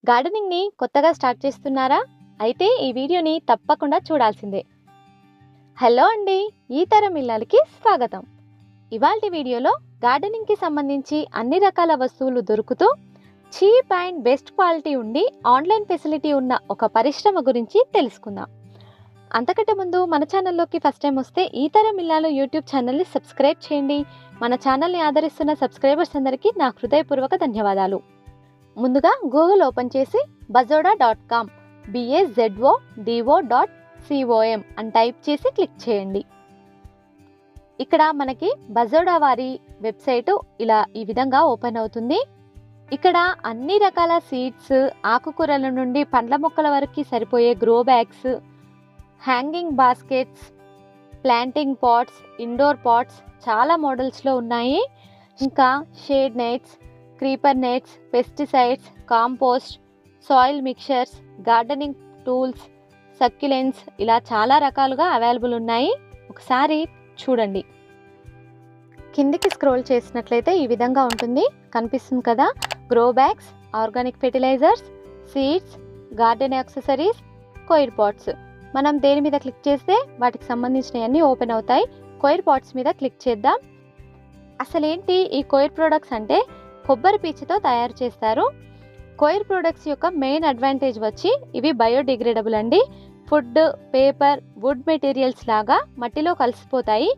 గార్డెనింగ్ని కొత్తగా స్టార్ట్ చేస్తున్నారా? అయితే ఈ వీడియోని తప్పకుండా చూడాల్సిందే. హలో అండి, ఈ తరం ఇళ్ళకి స్వాగతం. ఇవాల్టి వీడియోలో గార్డెనింగ్కి సంబంధించి అన్ని రకాల వస్తువులు దొరుకుతూ చీప్ అండ్ బెస్ట్ క్వాలిటీ ఉండి ఆన్లైన్ ఫెసిలిటీ ఉన్న ఒక పరిశ్రమ గురించి తెలుసుకుందాం. అంతకంటే ముందు మన ఛానల్లోకి ఫస్ట్ టైం వస్తే ఈ తరం ఇల్లాలు యూట్యూబ్ ఛానల్ని సబ్స్క్రైబ్ చేయండి. మన ఛానల్ని ఆదరిస్తున్న సబ్స్క్రైబర్స్ అందరికీ నా హృదయపూర్వక ధన్యవాదాలు. ముందుగా గూగుల్ ఓపెన్ చేసి bazodo.com bazodo.com అని టైప్ చేసి క్లిక్ చేయండి. ఇక్కడ మనకి బజోడా వారి వెబ్సైట్ ఇలా ఈ విధంగా ఓపెన్ అవుతుంది. ఇక్కడ అన్ని రకాల సీడ్స్, ఆకుకూరల నుండి పండ్ల మొక్కల వరకు సరిపోయే grow bags, hanging baskets, planting pots, indoor pots చాలా మోడల్స్లో ఉన్నాయి. ఇంకా shade nets, creeper nets, pesticides, compost, soil mixtures, gardening tools, succulents ఇలా చాలా రకాలుగా అవైలబుల్ ఉన్నాయి. ఒకసారి చూడండి. కిందికి స్క్రోల్ చేసినట్లయితే ఈ విధంగా ఉంటుంది, కనిపిస్తుంది కదా. Grow bags, organic fertilisers, seeds, garden accessories, coir pots. మనం దేని మీద క్లిక్ చేస్తే వాటికి సంబంధించినవన్నీ ఓపెన్ అవుతాయి. కోయిర్ పాట్స్ మీద క్లిక్ చేద్దాం. అసలేంటి ఈ కోయిర్ ప్రొడక్ట్స్ అంటే కొబ్బరి పీచుతో తయారు చేస్తారు. కోయిర్ ప్రొడక్ట్స్ యొక్క మెయిన్ అడ్వాంటేజ్ వచ్చి ఇవి బయోడిగ్రేడబుల్ అండి. ఫుడ్, పేపర్, వుడ్ మెటీరియల్స్ లాగా మట్టిలో కలిసిపోతాయి,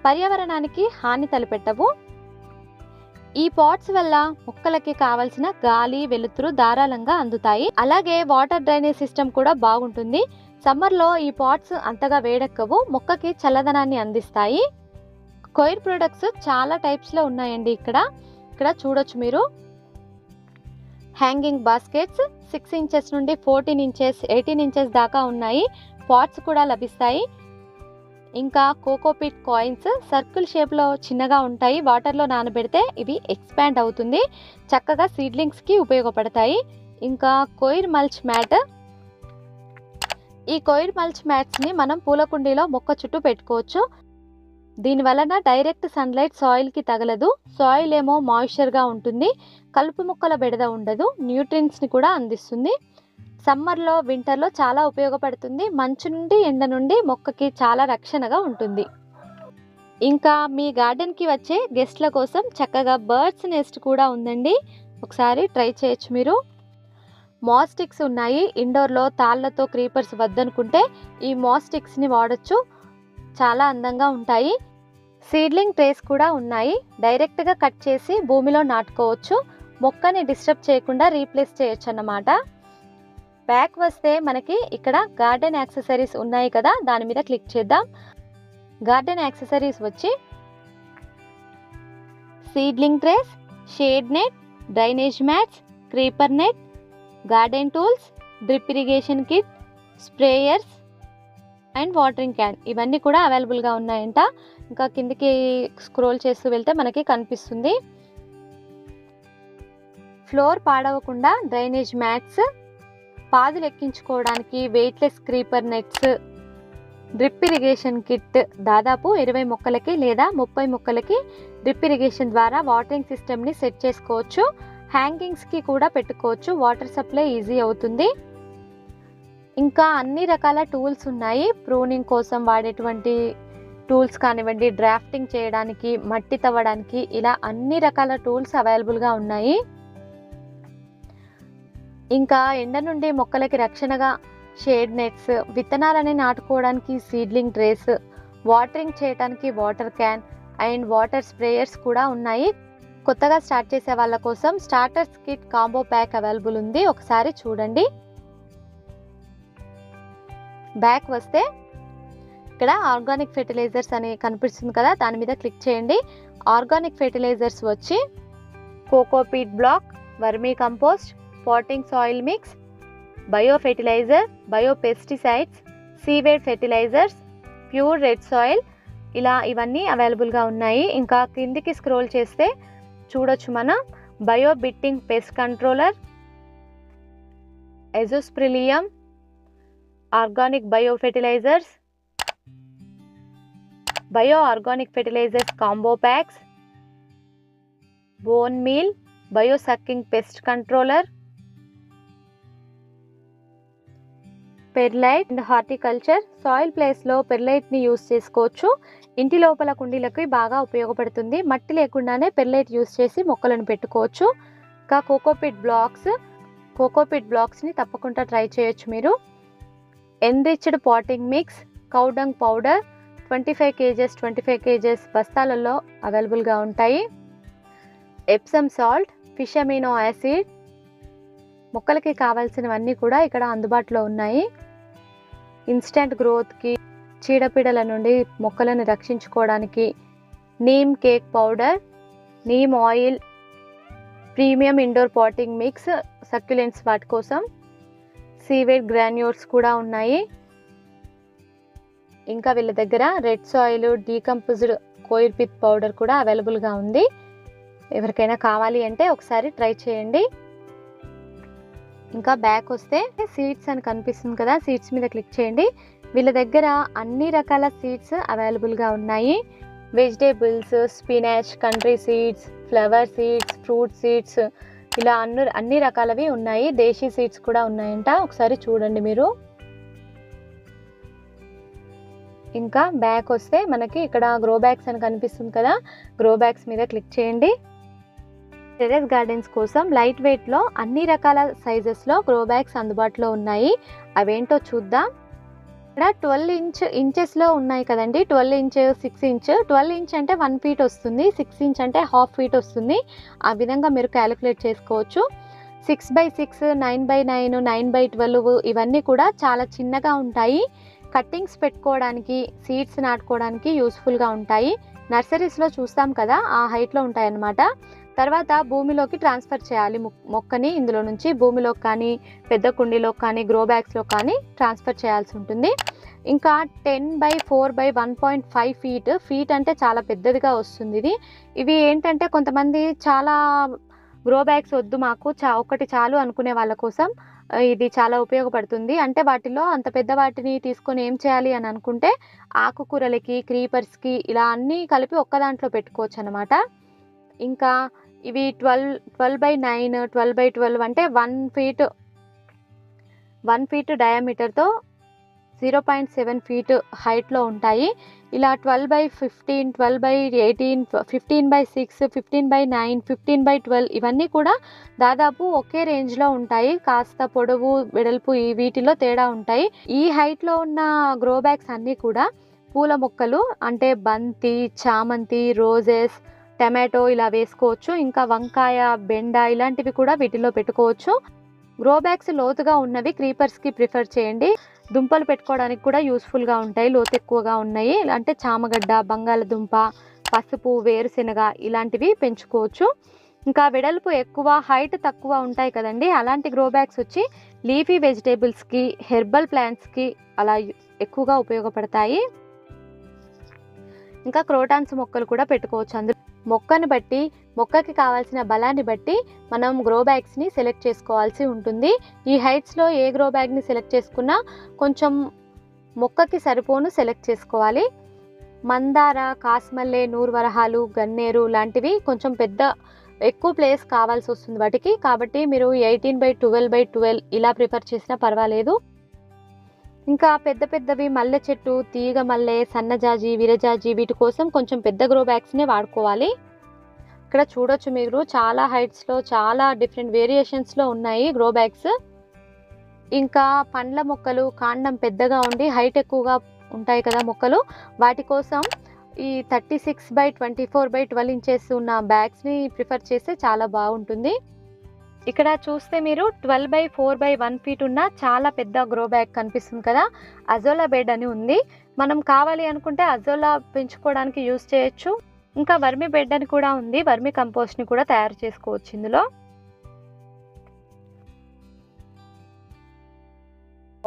పర్యావరణానికి హాని తలపెట్టవు. ఈ పాట్స్ వల్ల మొక్కలకి కావలసిన గాలి, వెలుతురు ధారాళంగా అందుతాయి. అలాగే వాటర్ డ్రైనేజ్ సిస్టమ్ కూడా బాగుంటుంది. సమ్మర్లో ఈ పాట్స్ అంతగా వేడెక్కవు, మొక్కకి చల్లదనాన్ని అందిస్తాయి. కోయిర్ ప్రొడక్ట్స్ చాలా టైప్స్లో ఉన్నాయండి. ఇక్కడ చూడొచ్చు మీరు. హ్యాంగింగ్ బాస్కెట్స్ 6 ఇంచెస్ నుండి 14 ఇంచెస్, 18 ఇంచెస్ దాకా ఉన్నాయి. పాట్స్ కూడా లభిస్తాయి. ఇంకా కోకోపీట్ కాయిన్స్ సర్కిల్ షేప్లో చిన్నగా ఉంటాయి. వాటర్లో నానబెడితే ఇవి ఎక్స్పాండ్ అవుతుంది, చక్కగా సీడ్లింగ్స్కి ఉపయోగపడతాయి. ఇంకా కోయిర్ మల్చ్ మ్యాట్. ఈ కోయిర్ మల్చ్ మ్యాట్స్ని మనం పూల కుండీలో మొక్క చుట్టూ పెట్టుకోవచ్చు. దీని వలన డైరెక్ట్ సన్లైట్ సాయిల్కి తగలదు. సాయిల్ ఏమో మాయిశ్చర్గా ఉంటుంది, కలుపు మొక్కల బెడద ఉండదు, న్యూట్రియంట్స్ని కూడా అందిస్తుంది. సమ్మర్లో, వింటర్లో చాలా ఉపయోగపడుతుంది. మంచు నుండి, ఎండ నుండి మొక్కకి చాలా రక్షణగా ఉంటుంది. ఇంకా మీ గార్డెన్కి వచ్చే గెస్ట్ల కోసం చక్కగా బర్డ్స్ నెస్ట్ కూడా ఉందండి, ఒకసారి ట్రై చేయొచ్చు మీరు. మాస్టిక్స్ ఉన్నాయి. ఇండోర్లో తాళ్లతో క్రీపర్స్ వద్దనుకుంటే ఈ మాస్టిక్స్ని వాడచ్చు, చాలా అందంగా ఉంటాయి. సీడ్లింగ్ ట్రేస్ కూడా ఉన్నాయి, డైరెక్ట్గా కట్ చేసి భూమిలో నాటుకోవచ్చు. మొక్కని డిస్టర్బ్ చేయకుండా రీప్లేస్ చేయొచ్చు అన్నమాట. బ్యాక్ వస్తే మనకి ఇక్కడ గార్డెన్ యాక్సెసరీస్ ఉన్నాయి కదా, దాని మీద క్లిక్ చేద్దాం. గార్డెన్ యాక్సెసరీస్ వచ్చి seedling trace, shade net, drainage mats, creeper net, garden tools, drip irrigation kit, sprayers and watering can ఇవన్నీ కూడా అవైలబుల్గా ఉన్నాయంట. ఇంకా కిందికి స్క్రోల్ చేస్తూ వెళ్తే మనకి కనిపిస్తుంది. ఫ్లోర్ పాడవకుండా డ్రైనేజ్ మ్యాట్స్, పాదులు ఎక్కించుకోవడానికి weightless creeper nets, drip irrigation kit దాదాపు 20 మొక్కలకి లేదా 30 మొక్కలకి డ్రిప్ ఇరిగేషన్ ద్వారా వాటరింగ్ సిస్టమ్ని సెట్ చేసుకోవచ్చు. హ్యాంగింగ్స్కి కూడా పెట్టుకోవచ్చు, వాటర్ సప్లై ఈజీ అవుతుంది. ఇంకా అన్ని రకాల టూల్స్ ఉన్నాయి. ప్రూనింగ్ కోసం వాడేటువంటి టూల్స్ కానివ్వండి, డ్రాఫ్టింగ్ చేయడానికి, మట్టి తవ్వడానికి ఇలా అన్ని రకాల టూల్స్ అవైలబుల్గా ఉన్నాయి. ఇంకా ఎండ నుండి మొక్కలకి రక్షణగా షేడ్ నెట్స్, విత్తనాలని నాటుకోవడానికి సీడ్లింగ్ ట్రేస్, వాటరింగ్ చేయడానికి water can and water sprayers కూడా ఉన్నాయి. కొత్తగా స్టార్ట్ చేసే వాళ్ళ కోసం starters kit combo pack available ఉంది, ఒకసారి చూడండి. బ్యాక్ వస్తే ఇక్కడ ఆర్గానిక్ ఫెర్టిలైజర్స్ అని కనిపిస్తుంది కదా, దాని మీద క్లిక్ చేయండి. ఆర్గానిక్ ఫెర్టిలైజర్స్ వచ్చి cocopeat block, vermicompost, potting soil mix, bio fertiliser, bio pesticides, seaweed fertilisers, pure red soil ఇలా ఇవన్నీ అవైలబుల్గా ఉన్నాయి. ఇంకా కిందికి స్క్రోల్ చేస్తే చూడొచ్చు మనం. Bio biting pest controller, azospirillum, organic bio fertilisers, bio organic fertilisers combo packs, bone meal, bio sucking pest controller, perlite and horticulture soil ప్లేస్లో పెర్లైట్ని యూస్ చేసుకోవచ్చు. ఇంటి లోపల కుండీలకి బాగా ఉపయోగపడుతుంది. మట్టి లేకుండానే పెర్లైట్ యూస్ చేసి మొక్కలను పెట్టుకోవచ్చు. ఇంకా కోకోపిట్ బ్లాక్స్ని తప్పకుండా ట్రై చేయొచ్చు మీరు. Enriched potting mix, cow dung powder 25 kgs బస్తాలలో అవైలబుల్గా ఉంటాయి. Epsom salt, fish amino acid, మొక్కలకి కావాల్సినవన్నీ కూడా ఇక్కడ అందుబాటులో ఉన్నాయి. ఇన్స్టెంట్ గ్రోత్కి, చీడపీడల నుండి మొక్కలను రక్షించుకోవడానికి neem cake powder, neem oil, premium indoor potting mix, succulents వాటి కోసం, సీవేడ్ గ్రాన్యూల్స్ కూడా ఉన్నాయి. ఇంకా వీళ్ళ దగ్గర red soil, decomposed coir pith powder కూడా అవైలబుల్గా ఉంది. ఎవరికైనా కావాలి అంటే ఒకసారి ట్రై చేయండి. ఇంకా బ్యాక్ వస్తే సీడ్స్ అని కనిపిస్తుంది కదా, సీడ్స్ మీద క్లిక్ చేయండి. వీళ్ళ దగ్గర అన్ని రకాల సీడ్స్ అవైలబుల్గా ఉన్నాయి. Vegetables, spinach, country seeds, flower seeds, fruit seeds, ఇలా అన్ని రకాలవి ఉన్నాయి. దేశీ సీడ్స్ కూడా ఉన్నాయంట, ఒకసారి చూడండి మీరు. ఇంకా బ్యాక్ వస్తే మనకి ఇక్కడ గ్రో బ్యాగ్స్ అని కనిపిస్తుంది కదా, గ్రో బ్యాగ్స్ మీద క్లిక్ చేయండి. టెర్రస్ గార్డెన్స్ కోసం లైట్ వెయిట్లో అన్ని రకాల సైజెస్లో గ్రో బ్యాగ్స్ అందుబాటులో ఉన్నాయి. అవేంటో చూద్దాం. ఇక్కడ 12 ఇంచెస్లో ఉన్నాయి కదండి. 12 ఇంచ్, 6 ఇంచ్. 12 ఇంచ్ అంటే 1 ఫీట్ వస్తుంది, 6 ఇంచ్ అంటే హాఫ్ ఫీట్ వస్తుంది. ఆ విధంగా మీరు క్యాలిక్యులేట్ చేసుకోవచ్చు. 6x6, 9x9, 9x12 ఇవన్నీ కూడా చాలా చిన్నగా ఉంటాయి. కట్టింగ్స్ పెట్టుకోవడానికి, సీడ్స్ నాటుకోవడానికి యూస్ఫుల్గా ఉంటాయి. నర్సరీస్లో చూస్తాం కదా, ఆ హైట్లో ఉంటాయి అన్నమాట. తర్వాత భూమిలోకి ట్రాన్స్ఫర్ చేయాలి మొక్కని. ఇందులో నుంచి భూమిలోకి కానీ, పెద్ద కుండీలోకి కానీ, గ్రో బ్యాగ్స్లో కానీ ట్రాన్స్ఫర్ చేయాల్సి ఉంటుంది. ఇంకా 10x4x1.5 ఫీట్ అంటే చాలా పెద్దదిగా వస్తుంది. ఇవి ఏంటంటే కొంతమంది చాలా గ్రో బ్యాగ్స్ వద్దు మాకు, ఒకటి చాలు అనుకునే వాళ్ళ కోసం ఇది చాలా ఉపయోగపడుతుంది. అంటే వాటిలో అంత పెద్ద వాటిని తీసుకొని ఏం చేయాలి అని అనుకుంటే ఆకుకూరలకి, క్రీపర్స్కి ఇలా అన్నీ కలిపి ఒక్క దాంట్లో పెట్టుకోవచ్చు అనమాట. ఇంకా ఇవి 12x9, 12x12 అంటే 1 ఫీట్ డయామీటర్తో 0.7 ఫీట్ హైట్లో ఉంటాయి. ఇలా 12x15, 12x18, 15x6, 15x9, 15x12 ఇవన్నీ కూడా దాదాపు ఒకే రేంజ్లో ఉంటాయి. కాస్త పొడవు, వెడల్పు వీటిలో తేడా ఉంటాయి. ఈ హైట్లో ఉన్న గ్రో బ్యాగ్స్ అన్నీ కూడా పూల మొక్కలు అంటే బంతి, చామంతి, రోజెస్, టమాటో ఇలా వేసుకోవచ్చు. ఇంకా వంకాయ, బెండ ఇలాంటివి కూడా వీటిలో పెట్టుకోవచ్చు. గ్రో బ్యాగ్స్ లోతుగా ఉన్నవి క్రీపర్స్కి ప్రిఫర్ చేయండి. దుంపలు పెట్టుకోవడానికి కూడా యూస్ఫుల్గా ఉంటాయి. లోతు ఎక్కువగా ఉన్నాయి అంటే చామగడ్డ, బంగాళదుంప, పసుపు, వేరుశెనగ ఇలాంటివి పెంచుకోవచ్చు. ఇంకా వెడల్పు ఎక్కువ, హైట్ తక్కువ ఉంటాయి కదండి, అలాంటి గ్రో బ్యాగ్స్ వచ్చి లీఫీ వెజిటేబుల్స్కి, హెర్బల్ ప్లాంట్స్కి అలా ఎక్కువగా ఉపయోగపడతాయి. ఇంకా క్రోటాన్స్ మొక్కలు కూడా పెట్టుకోవచ్చు. అందులో మొక్కను బట్టి, మొక్కకి కావాల్సిన బలాన్ని బట్టి మనం గ్రో బ్యాగ్స్ని సెలెక్ట్ చేసుకోవాల్సి ఉంటుంది. ఈ హైట్స్లో ఏ గ్రో బ్యాగ్ని సెలెక్ట్ చేసుకున్నా కొంచెం మొక్కకి సరిపోను సెలెక్ట్ చేసుకోవాలి. మందార, కాస్మల్లె, నూరువరహాలు, గన్నేరు లాంటివి కొంచెం ఎక్కువ ప్లేస్ కావాల్సి వస్తుంది వాటికి. కాబట్టి మీరు 18x12x12 ఇలా ప్రిఫర్ చేసినా పర్వాలేదు. ఇంకా పెద్దవి మల్లె చెట్టు, తీగ మల్లె, సన్నజాజి, విరజాజి వీటి కోసం కొంచెం పెద్ద గ్రో బ్యాగ్స్నే వాడుకోవాలి. ఇక్కడ చూడొచ్చు మీరు, చాలా హైట్స్లో, చాలా డిఫరెంట్ వేరియేషన్స్లో ఉన్నాయి గ్రో బ్యాగ్స్. ఇంకా పండ్ల మొక్కలు, కాండం పెద్దగా ఉండి హైట్ ఎక్కువగా ఉంటాయి కదా మొక్కలు, వాటి కోసం ఈ 36x24x12 ఇంచెస్ ఉన్న బ్యాగ్స్ని ప్రిఫర్ చేస్తే చాలా బాగుంటుంది. ఇక్కడ చూస్తే మీరు 12x4x1 ఫీట్ ఉన్న చాలా పెద్ద గ్రో బ్యాగ్ కనిపిస్తుంది కదా, అజోలా బెడ్ అని ఉంది. మనం కావాలి అనుకుంటే అజోలా పెంచుకోవడానికి యూజ్ చేయొచ్చు. ఇంకా వర్మి బెడ్ అని కూడా ఉంది, వర్మి కంపోస్ట్ని కూడా తయారు చేసుకోవచ్చు ఇందులో.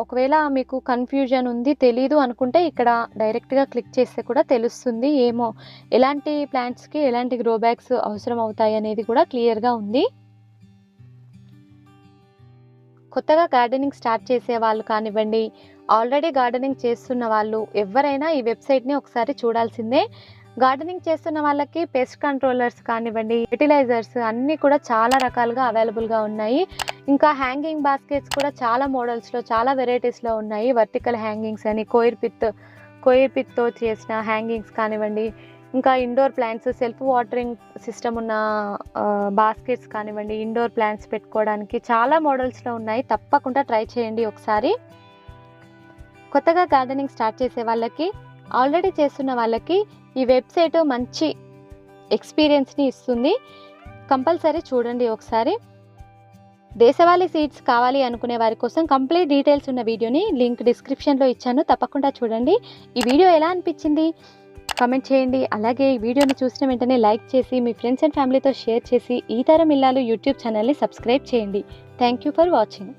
ఒకవేళ మీకు కన్ఫ్యూజన్ ఉంది, తెలీదు అనుకుంటే ఇక్కడ డైరెక్ట్గా క్లిక్ చేస్తే కూడా తెలుస్తుంది. ఎలాంటి ప్లాంట్స్కి ఎలాంటి గ్రో బ్యాగ్స్ అవసరం అవుతాయి అనేది కూడా క్లియర్గా ఉంది. కొత్తగా గార్డెనింగ్ స్టార్ట్ చేసే వాళ్ళు కానివ్వండి, ఆల్రెడీ గార్డెనింగ్ చేస్తున్న వాళ్ళు ఎవరైనా ఈ వెబ్సైట్ని ఒకసారి చూడాల్సిందే. గార్డెనింగ్ చేస్తున్న వాళ్ళకి పెస్ట్ కంట్రోలర్స్ కానివ్వండి, ఫెర్టిలైజర్స్ అన్నీ కూడా చాలా రకాలుగా అవైలబుల్గా ఉన్నాయి. ఇంకా హ్యాంగింగ్ బాస్కెట్స్ కూడా చాలా మోడల్స్లో, చాలా వెరైటీస్లో ఉన్నాయి. వర్టికల్ హ్యాంగింగ్స్ అని, కోయిర్ పిత్తో చేసిన హ్యాంగింగ్స్ కానివ్వండి, ఇంకా indoor plants, self watering system ఉన్న బాస్కెట్స్ కానివ్వండి, ఇండోర్ ప్లాంట్స్ పెట్టుకోవడానికి చాలా మోడల్స్లో ఉన్నాయి. తప్పకుండా ట్రై చేయండి ఒకసారి. కొత్తగా గార్డెనింగ్ స్టార్ట్ చేసే వాళ్ళకి, ఆల్రెడీ చేస్తున్న వాళ్ళకి ఈ వెబ్సైట్ మంచి ఎక్స్పీరియన్స్ని ఇస్తుంది. కంపల్సరీ చూడండి ఒకసారి. దేశవాళీ సీడ్స్ కావాలి అనుకునే వారి కోసం కంప్లీట్ డీటెయిల్స్ ఉన్న వీడియోని లింక్ డిస్క్రిప్షన్లో ఇచ్చాను. తప్పకుండా చూడండి. ఈ వీడియో ఎలా అనిపించింది కామెంట్ చేయండి. అలాగే ఈ వీడియోని చూసిన వెంటనే లైక్ చేసి మీ ఫ్రెండ్స్ అండ్ ఫ్యామిలీతో షేర్ చేసి ఈ తరం ఇల్లాలు యూట్యూబ్ ఛానల్ని సబ్స్క్రైబ్ చేయండి. Thank you for watching.